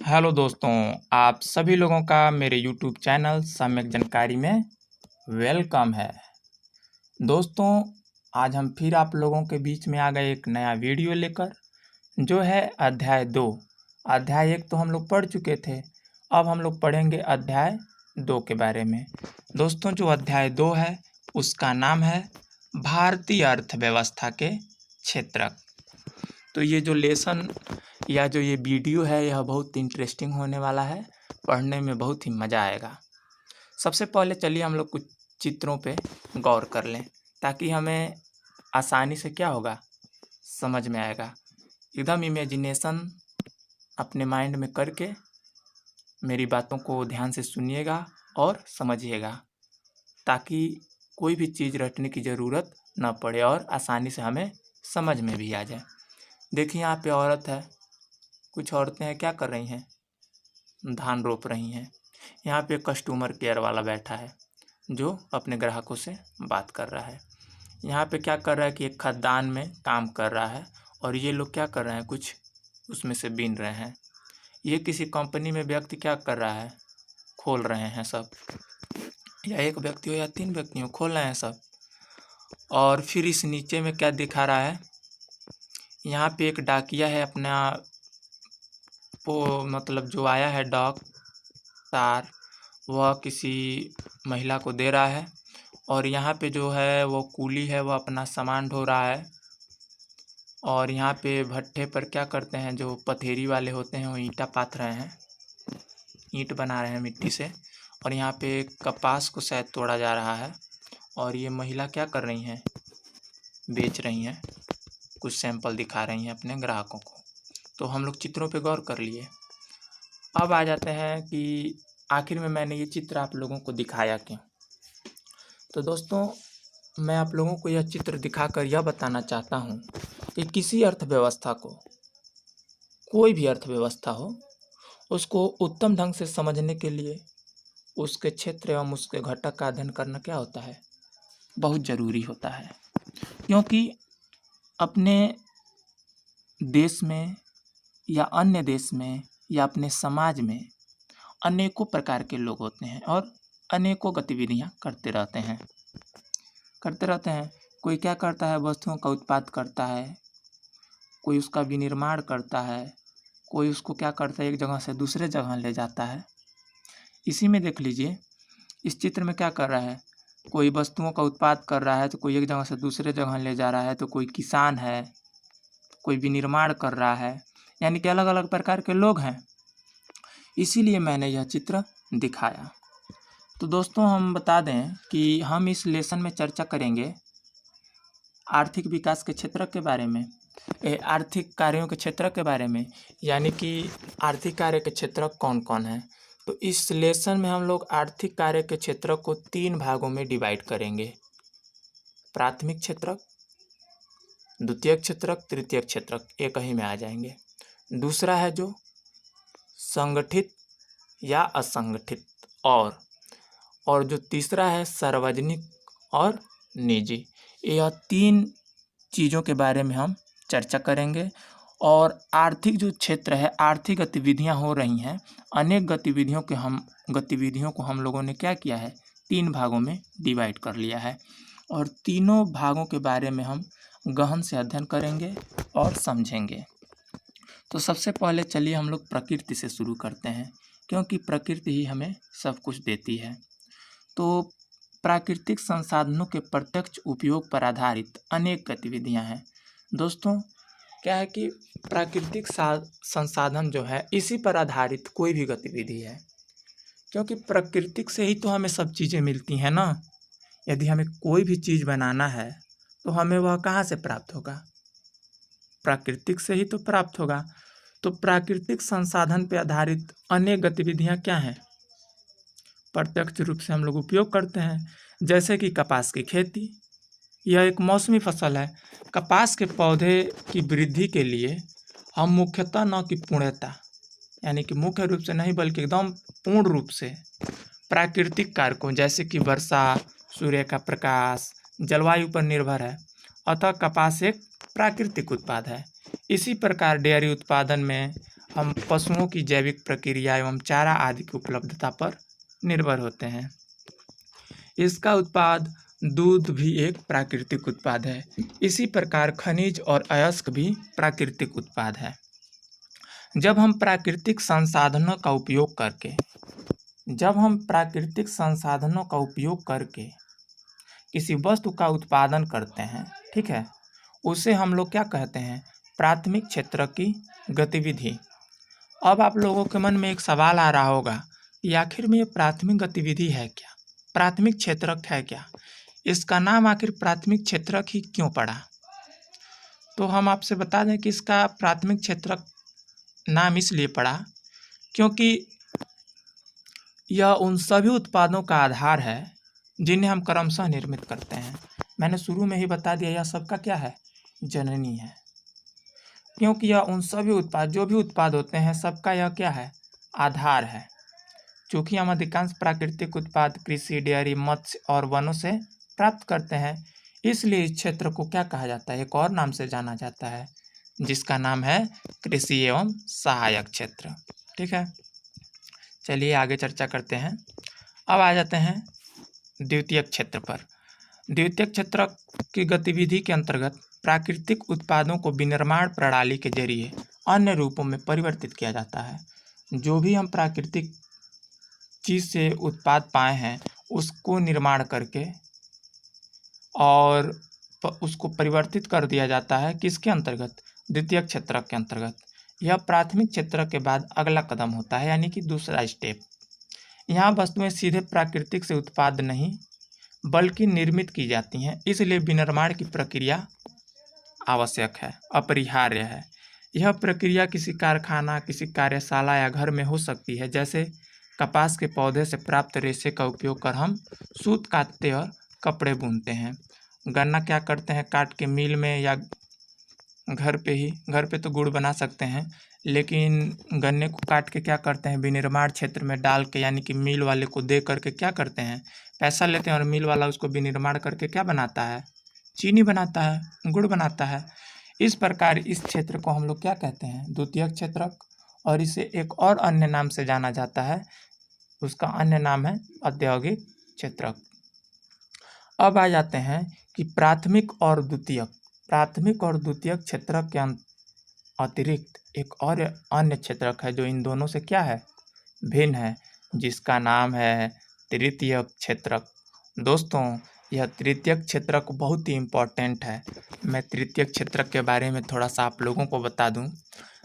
Hello दोस्तों, आप सभी लोगों का मेरे यूट्यूब चैनल सम्यक जानकारी में वेलकम है। दोस्तों, आज हम फिर आप लोगों के बीच में आ गए एक नया वीडियो लेकर, जो है अध्याय 2। अध्याय 1 तो हम लोग पढ़ चुके थे, अब हम लोग पढ़ेंगे अध्याय 2 के बारे में। दोस्तों, जो अध्याय 2 है उसका नाम है भारतीय अर्थव्यवस्था के क्षेत्रक। तो ये जो लेसन या जो ये वीडियो है यह बहुत इंटरेस्टिंग होने वाला है, पढ़ने में बहुत ही मज़ा आएगा। सबसे पहले चलिए हम लोग कुछ चित्रों पे गौर कर लें, ताकि हमें आसानी से क्या होगा समझ में आएगा। एकदम इमेजिनेशन अपने माइंड में करके मेरी बातों को ध्यान से सुनिएगा और समझिएगा, ताकि कोई भी चीज़ रटने की ज़रूरत न पड़े और आसानी से हमें समझ में भी आ जाए। देखिए, यहाँ पे औरत है, कुछ औरतें हैं क्या कर रही हैं, धान रोप रही हैं। यहाँ पे कस्टमर केयर वाला बैठा है जो अपने ग्राहकों से बात कर रहा है। यहाँ पे क्या कर रहा है कि एक खदान में काम कर रहा है और ये लोग क्या कर रहे हैं, कुछ उसमें से बीन रहे हैं। ये किसी कंपनी में व्यक्ति क्या कर रहा है, खोल रहे हैं सब, या एक व्यक्ति हो या 3 व्यक्ति हो, खोल रहे हैं सब। और फिर इस नीचे में क्या दिखा रहा है, यहाँ पे एक डाकिया है, अपना वो मतलब जो आया है डाक तार, वह किसी महिला को दे रहा है। और यहाँ पे जो है वो कूली है, वह अपना सामान ढो रहा है। और यहाँ पे भट्ठे पर क्या करते हैं, जो पथेरी वाले होते हैं वो ईंटा पाथ रहे हैं, ईंट बना रहे हैं मिट्टी से। और यहाँ पे कपास को शायद तोड़ा जा रहा है। और ये महिला क्या कर रही हैं, बेच रही हैं, कुछ सैंपल दिखा रही हैं अपने ग्राहकों को। तो हम लोग चित्रों पे गौर कर लिए। अब आ जाते हैं कि आखिर में मैंने ये चित्र आप लोगों को दिखाया क्यों। तो दोस्तों, मैं आप लोगों को यह चित्र दिखाकर यह बताना चाहता हूँ कि किसी अर्थव्यवस्था को, कोई भी अर्थव्यवस्था हो, उसको उत्तम ढंग से समझने के लिए उसके क्षेत्र एवं उसके घटक का अध्ययन करना क्या होता है, बहुत ज़रूरी होता है। क्योंकि अपने देश में या अन्य देश में या अपने समाज में अनेकों प्रकार के लोग होते हैं और अनेकों गतिविधियां करते रहते हैं। कोई क्या करता है, वस्तुओं का उत्पाद करता है, कोई उसका विनिर्माण करता है, कोई उसको क्या करता है, एक जगह से दूसरे जगह ले जाता है। इसी में देख लीजिए, इस चित्र में क्या कर रहा है, कोई वस्तुओं का उत्पाद कर रहा है तो कोई एक जगह से दूसरे जगह ले जा रहा है, तो कोई किसान है, कोई विनिर्माण कर रहा है, यानी कि अलग अलग प्रकार के लोग हैं। इसीलिए मैंने यह चित्र दिखाया। तो दोस्तों, हम बता दें कि हम इस लेसन में चर्चा करेंगे आर्थिक विकास के क्षेत्रक के बारे में, आर्थिक कार्यों के क्षेत्रक के बारे में, यानी कि आर्थिक कार्य के क्षेत्रक कौन कौन है। तो इस लेसन में हम लोग आर्थिक कार्य के क्षेत्रक को 3 भागों में डिवाइड करेंगे, प्राथमिक क्षेत्रक, द्वितीयक क्षेत्रक, तृतीयक क्षेत्रक, एक ही में आ जाएंगे। दूसरा है जो संगठित या असंगठित, और जो तीसरा है सार्वजनिक और निजी। यह 3 चीज़ों के बारे में हम चर्चा करेंगे। और आर्थिक जो क्षेत्र है, आर्थिक गतिविधियां हो रही हैं, अनेक गतिविधियों को हम लोगों ने क्या किया है, 3 भागों में डिवाइड कर लिया है। और तीनों भागों के बारे में हम गहन से अध्ययन करेंगे और समझेंगे। तो सबसे पहले चलिए हम लोग प्रकृति से शुरू करते हैं, क्योंकि प्रकृति ही हमें सब कुछ देती है। तो प्राकृतिक संसाधनों के प्रत्यक्ष उपयोग पर आधारित अनेक गतिविधियां हैं। दोस्तों, क्या है कि प्राकृतिक संसाधन जो है, इसी पर आधारित कोई भी गतिविधि है, क्योंकि प्राकृतिक से ही तो हमें सब चीज़ें मिलती हैं ना। यदि हमें कोई भी चीज़ बनाना है तो हमें वह कहाँ से प्राप्त होगा, प्राकृतिक से ही तो प्राप्त होगा। तो प्राकृतिक संसाधन पर आधारित अनेक गतिविधियां क्या हैं, प्रत्यक्ष रूप से हम लोग उपयोग करते हैं। जैसे कि कपास की खेती, यह एक मौसमी फसल है। कपास के पौधे की वृद्धि के लिए हम मुख्यतः न कि पूर्णतः, यानी कि मुख्य रूप से नहीं बल्कि एकदम पूर्ण रूप से प्राकृतिक कारकों जैसे कि वर्षा, सूर्य का प्रकाश, जलवायु पर निर्भर है। अतः कपास एक प्राकृतिक उत्पाद है। इसी प्रकार डेयरी उत्पादन में हम पशुओं की जैविक प्रक्रिया एवं चारा आदि की उपलब्धता पर निर्भर होते हैं। इसका उत्पाद दूध भी एक प्राकृतिक उत्पाद है। इसी प्रकार खनिज और अयस्क भी प्राकृतिक उत्पाद है। जब हम प्राकृतिक संसाधनों का उपयोग करके किसी वस्तु का उत्पादन करते हैं, ठीक है, उसे हम लोग क्या कहते हैं? प्राथमिक क्षेत्र की गतिविधि। अब आप लोगों के मन में एक सवाल आ रहा होगा कि आखिर में ये प्राथमिक गतिविधि है क्या? प्राथमिक क्षेत्रक है क्या? इसका नाम आखिर प्राथमिक क्षेत्रक ही क्यों पड़ा? तो हम आपसे बता दें कि इसका प्राथमिक क्षेत्रक नाम इसलिए पड़ा क्योंकि यह उन सभी उत्पादों का आधार है जिन्हें हम क्रमशः निर्मित करते हैं। मैंने शुरू में ही बता दिया, यह सबका क्या है? जननी है। क्योंकि यह उन सभी उत्पाद, जो भी उत्पाद होते हैं, सबका यह क्या है? आधार है। चूँकि हम अधिकांश प्राकृतिक उत्पाद कृषि, डेयरी, मत्स्य और वनों से प्राप्त करते हैं, इसलिए इस क्षेत्र को क्या कहा जाता है? एक और नाम से जाना जाता है, जिसका नाम है कृषि एवं सहायक क्षेत्र। ठीक है, चलिए आगे चर्चा करते हैं। अब आ जाते हैं द्वितीयक क्षेत्र पर। द्वितीयक क्षेत्र की गतिविधि के अंतर्गत प्राकृतिक उत्पादों को विनिर्माण प्रणाली के जरिए अन्य रूपों में परिवर्तित किया जाता है। जो भी हम प्राकृतिक चीज़ से उत्पाद पाए हैं, उसको निर्माण करके और उसको परिवर्तित कर दिया जाता है। किसके अंतर्गत? द्वितीयक क्षेत्र के अंतर्गत। यह प्राथमिक क्षेत्र के बाद अगला कदम होता है, यानी कि दूसरा स्टेप। यहाँ वस्तुएं सीधे प्राकृतिक से उत्पाद नहीं बल्कि निर्मित की जाती हैं, इसलिए विनिर्माण की प्रक्रिया आवश्यक है, अपरिहार्य है। यह प्रक्रिया किसी कारखाना, किसी कार्यशाला या घर में हो सकती है। जैसे कपास के पौधे से प्राप्त रेशे का उपयोग कर हम सूत काटते और कपड़े बुनते हैं। गन्ना क्या करते हैं? काट के मिल में या घर पे तो गुड़ बना सकते हैं, लेकिन गन्ने को काट के क्या करते हैं? विनिर्माण क्षेत्र में डाल के, यानी कि मिल वाले को दे करके क्या करते हैं? पैसा लेते हैं और मिल वाला उसको विनिर्माण करके क्या बनाता है? चीनी बनाता है, गुड़ बनाता है। इस प्रकार इस क्षेत्र को हम लोग क्या कहते हैं? द्वितीयक क्षेत्रक। और इसे एक और अन्य नाम से जाना जाता है, उसका अन्य नाम है औद्योगिक क्षेत्रक। अब आ जाते हैं कि प्राथमिक और द्वितीयक क्षेत्रक के अतिरिक्त एक और अन्य क्षेत्रक है जो इन दोनों से क्या है? भिन्न है, जिसका नाम है तृतीयक क्षेत्रक। दोस्तों, यह तृतीयक क्षेत्रक बहुत ही इम्पोर्टेंट है। मैं तृतीयक क्षेत्रक के बारे में थोड़ा सा आप लोगों को बता दूं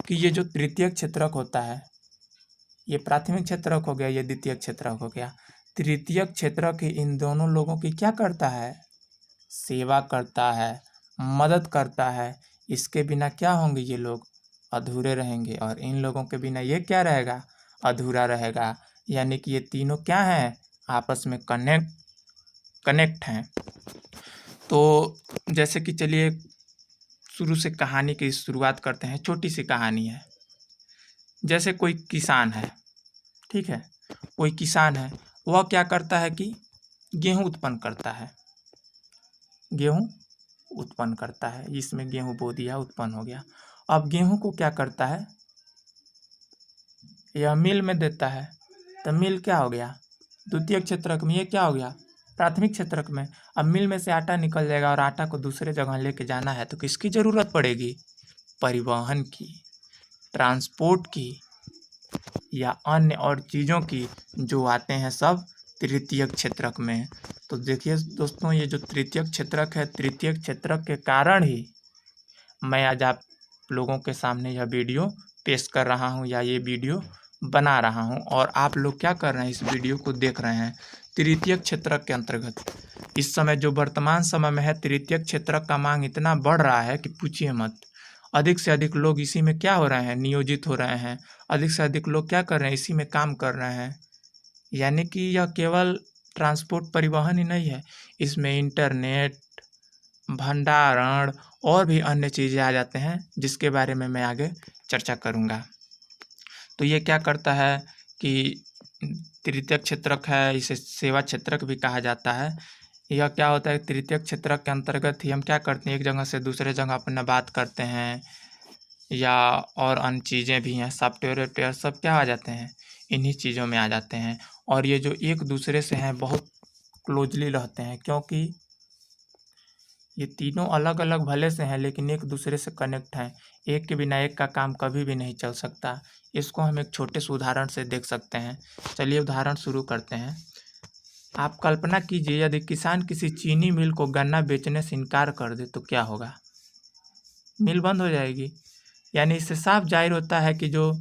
कि ये जो तृतीयक क्षेत्रक होता है, ये प्राथमिक क्षेत्रक हो गया, ये द्वितीयक क्षेत्रक हो गया। तृतीयक क्षेत्रक ही इन दोनों लोगों की क्या करता है? सेवा करता है, मदद करता है। इसके बिना क्या होंगे? ये लोग अधूरे रहेंगे, और इन लोगों के बिना ये क्या रहेगा? अधूरा रहेगा। यानी कि ये तीनों क्या हैं? आपस में कनेक्ट हैं। तो जैसे कि चलिए शुरू से कहानी की शुरुआत करते हैं। छोटी सी कहानी है। जैसे कोई किसान है, ठीक है, कोई किसान है, वह क्या करता है कि गेहूँ उत्पन्न करता है। इसमें गेहूँ बो दिया, उत्पन्न हो गया। अब गेहूँ को क्या करता है? यह मिल में देता है। तो मिल क्या हो गया? द्वितीयक क्षेत्रक में। ये क्या हो गया? प्राथमिक क्षेत्रक में। अब मिल में से आटा निकल जाएगा और आटा को दूसरे जगह लेके जाना है तो किसकी ज़रूरत पड़ेगी? परिवहन की, ट्रांसपोर्ट की, या अन्य और चीज़ों की, जो आते हैं सब तृतीयक क्षेत्रक में। तो देखिए दोस्तों, ये जो तृतीयक क्षेत्रक है, तृतीयक क्षेत्रक के कारण ही मैं आज आप लोगों के सामने यह वीडियो पेश कर रहा हूँ, या ये वीडियो बना रहा हूँ, और आप लोग क्या कर रहे हैं? इस वीडियो को देख रहे हैं तृतीयक क्षेत्रक के अंतर्गत। इस समय जो वर्तमान समय में है, तृतीयक क्षेत्रक का मांग इतना बढ़ रहा है कि पूछिए मत। अधिक से अधिक लोग इसी में क्या हो रहे हैं? नियोजित हो रहे हैं। अधिक से अधिक लोग क्या कर रहे हैं? इसी में काम कर रहे हैं। यानी कि यह केवल ट्रांसपोर्ट, परिवहन ही नहीं है, इसमें इंटरनेट, भंडारण और भी अन्य चीज़ें आ जाते हैं, जिसके बारे में मैं आगे चर्चा करूँगा। तो ये क्या करता है कि तृतीयक क्षेत्रक है, इसे सेवा क्षेत्रक भी कहा जाता है। यह क्या होता है? तृतीयक क्षेत्रक के अंतर्गत ही हम क्या करते हैं? एक जगह से दूसरे जगह अपना बात करते हैं, या और अन्य चीज़ें भी हैं, सॉफ्टवेयर वेफ्टवेयर सब क्या आ जाते हैं, इन्हीं चीज़ों में आ जाते हैं। और ये जो एक दूसरे से हैं बहुत क्लोजली रहते हैं, क्योंकि ये तीनों अलग अलग भले से हैं लेकिन एक दूसरे से कनेक्ट हैं। एक के बिना एक का काम कभी भी नहीं चल सकता। इसको हम एक छोटे से उदाहरण से देख सकते हैं। चलिए उदाहरण शुरू करते हैं। आप कल्पना कीजिए, यदि किसान किसी चीनी मिल को गन्ना बेचने से इनकार कर दे तो क्या होगा? मिल बंद हो जाएगी। यानी इससे साफ जाहिर होता है कि जो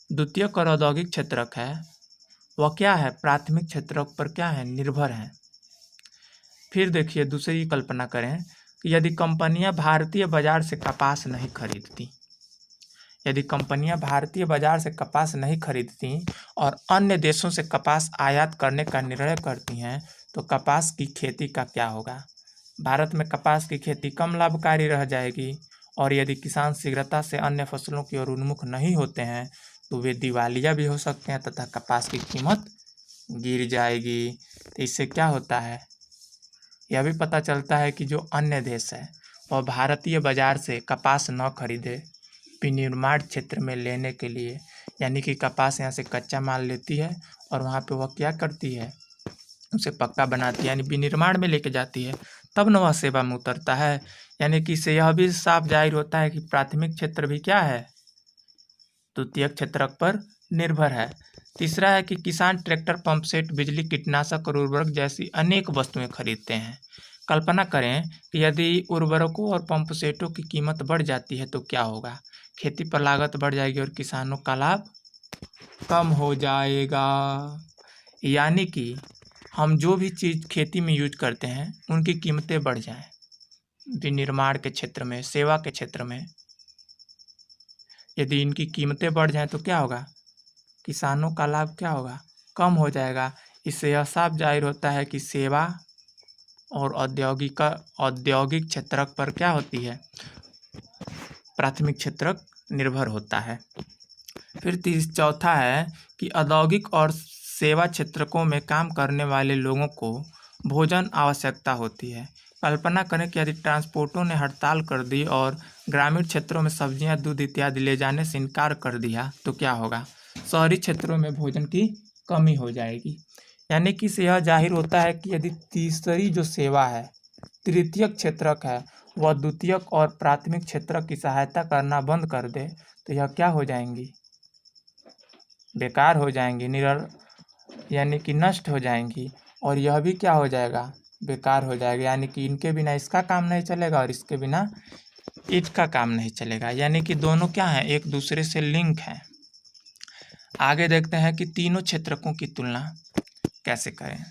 द्वितीयक और औद्योगिक क्षेत्रक है वह क्या है, प्राथमिक क्षेत्रक पर क्या है, निर्भर है। फिर देखिए दूसरी कल्पना करें कि यदि कंपनियां भारतीय बाजार से कपास नहीं खरीदती, यदि कंपनियां भारतीय बाजार से कपास नहीं खरीदती और अन्य देशों से कपास आयात करने का निर्णय करती हैं तो कपास की खेती का क्या होगा? भारत में कपास की खेती कम लाभकारी रह जाएगी और यदि किसान शीघ्रता से अन्य फसलों की ओर उन्मुख नहीं होते हैं तो वे दिवालिया भी हो सकते हैं तथा कपास की कीमत गिर जाएगी। तो इससे क्या होता है, यह भी पता चलता है कि जो अन्य देश है वह भारतीय बाजार से कपास न खरीदे विनिर्माण क्षेत्र में लेने के लिए, यानी कि कपास यहाँ से कच्चा माल लेती है और वहाँ पे वह क्या करती है, उसे पक्का बनाती है, यानी विनिर्माण में लेके जाती है, तब न वह सेवा में उतरता है। यानी कि इससे यह भी साफ जाहिर होता है कि प्राथमिक क्षेत्र भी क्या है, द्वितीयक क्षेत्रक पर निर्भर है। तीसरा है कि किसान ट्रैक्टर, पंप सेट, बिजली, कीटनाशक और उर्वरक जैसी अनेक वस्तुएं खरीदते हैं। कल्पना करें कि यदि उर्वरकों और पंप सेटों की कीमत बढ़ जाती है तो क्या होगा? खेती पर लागत बढ़ जाएगी और किसानों का लाभ कम हो जाएगा। यानी कि हम जो भी चीज़ खेती में यूज करते हैं उनकी कीमतें बढ़ जाएं, विनिर्माण के क्षेत्र में, सेवा के क्षेत्र में यदि इनकी कीमतें बढ़ जाएं तो क्या होगा? किसानों का लाभ क्या होगा? कम हो जाएगा। इससे यह साफ जाहिर होता है कि सेवा और औद्योगिक क्षेत्रक पर क्या होती है, प्राथमिक क्षेत्रक निर्भर होता है। फिर चौथा है कि औद्योगिक और सेवा क्षेत्रकों में काम करने वाले लोगों को भोजन आवश्यकता होती है। कल्पना करें कि यदि ट्रांसपोर्टों ने हड़ताल कर दी और ग्रामीण क्षेत्रों में सब्जियां, दूध इत्यादि ले जाने से इनकार कर दिया तो क्या होगा? शहरी क्षेत्रों में भोजन की कमी हो जाएगी। यानी कि इससे यह जाहिर होता है कि यदि तीसरी जो सेवा है, तृतीयक क्षेत्रक है, वह द्वितीयक और प्राथमिक क्षेत्रक की सहायता करना बंद कर दे तो यह क्या हो जाएंगी, बेकार हो जाएंगी, यानी कि नष्ट हो जाएंगी। और यह भी क्या हो जाएगा, बेकार हो जाएगा। यानी कि इनके बिना इसका काम नहीं चलेगा और इसके बिना इसका काम नहीं चलेगा। यानी कि दोनों क्या हैं, एक दूसरे से लिंक हैं। आगे देखते हैं कि तीनों क्षेत्रकों की तुलना कैसे करें।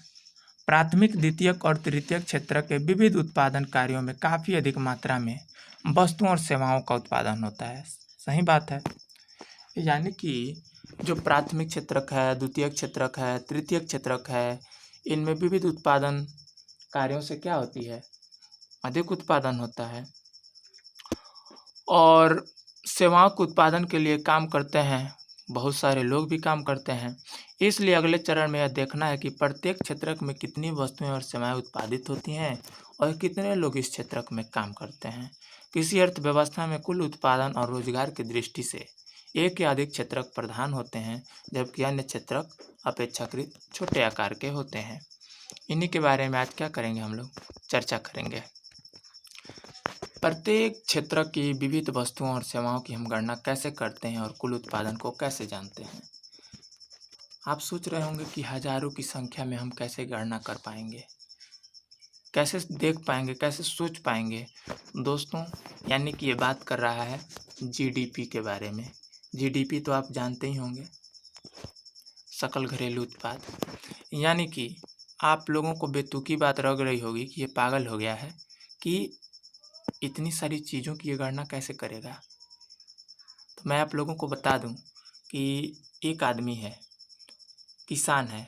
प्राथमिक, द्वितीयक और तृतीयक क्षेत्र के विविध उत्पादन कार्यों में काफ़ी अधिक मात्रा में वस्तुओं और सेवाओं का उत्पादन होता है। सही बात है। यानी कि जो प्राथमिक क्षेत्रक है, द्वितीयक क्षेत्रक है, तृतीयक क्षेत्रक है, इनमें विविध उत्पादन कार्यों से क्या होती है, अधिक उत्पादन होता है और सेवाओं के उत्पादन के लिए काम करते हैं, बहुत सारे लोग भी काम करते हैं। इसलिए अगले चरण में यह देखना है कि प्रत्येक क्षेत्रक में कितनी वस्तुएं और सेवाएं उत्पादित होती हैं और कितने लोग इस क्षेत्रक में काम करते हैं। किसी अर्थव्यवस्था में कुल उत्पादन और रोजगार की दृष्टि से एक या अधिक क्षेत्रक प्रधान होते हैं, जबकि अन्य क्षेत्रक अपेक्षाकृत छोटे आकार के होते हैं। इन्हीं के बारे में आज क्या करेंगे, हम लोग चर्चा करेंगे। प्रत्येक क्षेत्र की विविध वस्तुओं और सेवाओं की हम गणना कैसे करते हैं और कुल उत्पादन को कैसे जानते हैं। आप सोच रहे होंगे कि हजारों की संख्या में हम कैसे गणना कर पाएंगे, कैसे देख पाएंगे, कैसे सोच पाएंगे। दोस्तों, यानी कि ये बात कर रहा है जीडीपी के बारे में। जीडीपी तो आप जानते ही होंगे, सकल घरेलू उत्पाद। यानी कि आप लोगों को बेतुकी बात लग रही होगी कि ये पागल हो गया है कि इतनी सारी चीज़ों की ये गणना कैसे करेगा। तो मैं आप लोगों को बता दूं कि एक आदमी है, किसान है,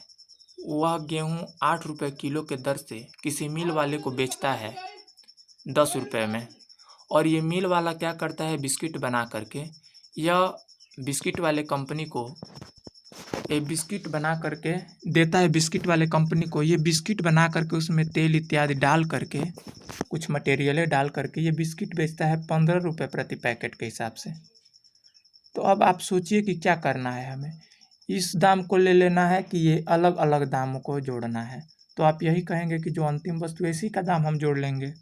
वह गेहूं 8 रुपये किलो के दर से किसी मिल वाले को बेचता है 10 रुपये में। और ये मिल वाला क्या करता है, बिस्किट बना करके, यह बिस्किट वाले कंपनी को बिस्किट बना करके देता है, बिस्किट वाले कंपनी को। ये बिस्किट बना करके उसमें तेल इत्यादि डाल करके, कुछ मटेरियलें डाल करके ये बिस्किट बेचता है 15 रुपये प्रति पैकेट के हिसाब से। तो अब आप सोचिए कि क्या करना है हमें, इस दाम को ले लेना है कि ये अलग अलग दामों को जोड़ना है। तो आप यही कहेंगे कि जो अंतिम वस्तु है इसी का दाम हम जोड़ लेंगे,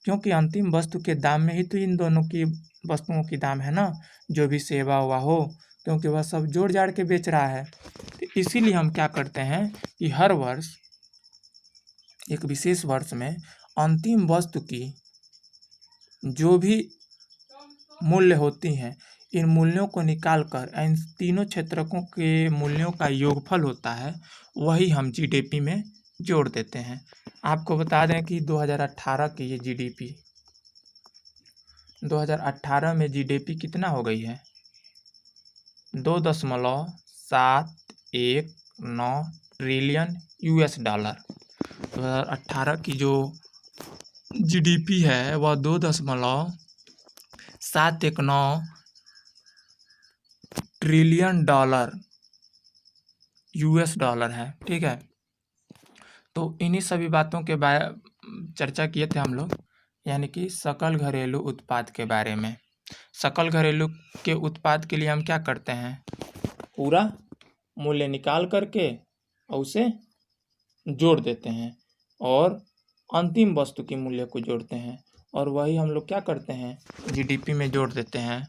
क्योंकि अंतिम वस्तु के दाम में ही तो इन दोनों की वस्तुओं की दाम है ना, जो भी सेवा हुआ हो, क्योंकि वह सब जोड़ जाड़ के बेच रहा है। तो इसीलिए हम क्या करते हैं कि हर वर्ष एक विशेष वर्ष में अंतिम वस्तु की जो भी मूल्य होती हैं, इन मूल्यों को निकाल कर इन तीनों क्षेत्रकों के मूल्यों का योगफल होता है, वही हम जीडीपी में जोड़ देते हैं। आपको बता दें कि 2018 की ये जीडीपी 2018 में जीडीपी कितना हो गई है, 2.719 ट्रिलियन यूएस डॉलर। 2018 की जो जीडीपी है वह 2.719 ट्रिलियन डॉलर यूएस डॉलर है, ठीक है। तो इन्हीं सभी बातों के चर्चा किए थे हम लोग, यानी कि सकल घरेलू उत्पाद के बारे में। सकल घरेलू के उत्पाद के लिए हम क्या करते हैं, पूरा मूल्य निकाल करके और उसे जोड़ देते हैं और अंतिम वस्तु के मूल्य को जोड़ते हैं, और वही हम लोग क्या करते हैं, जीडीपी में जोड़ देते हैं।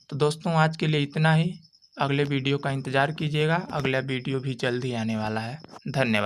तो दोस्तों आज के लिए इतना ही, अगले वीडियो का इंतज़ार कीजिएगा, अगला वीडियो भी जल्द ही आने वाला है। धन्यवाद।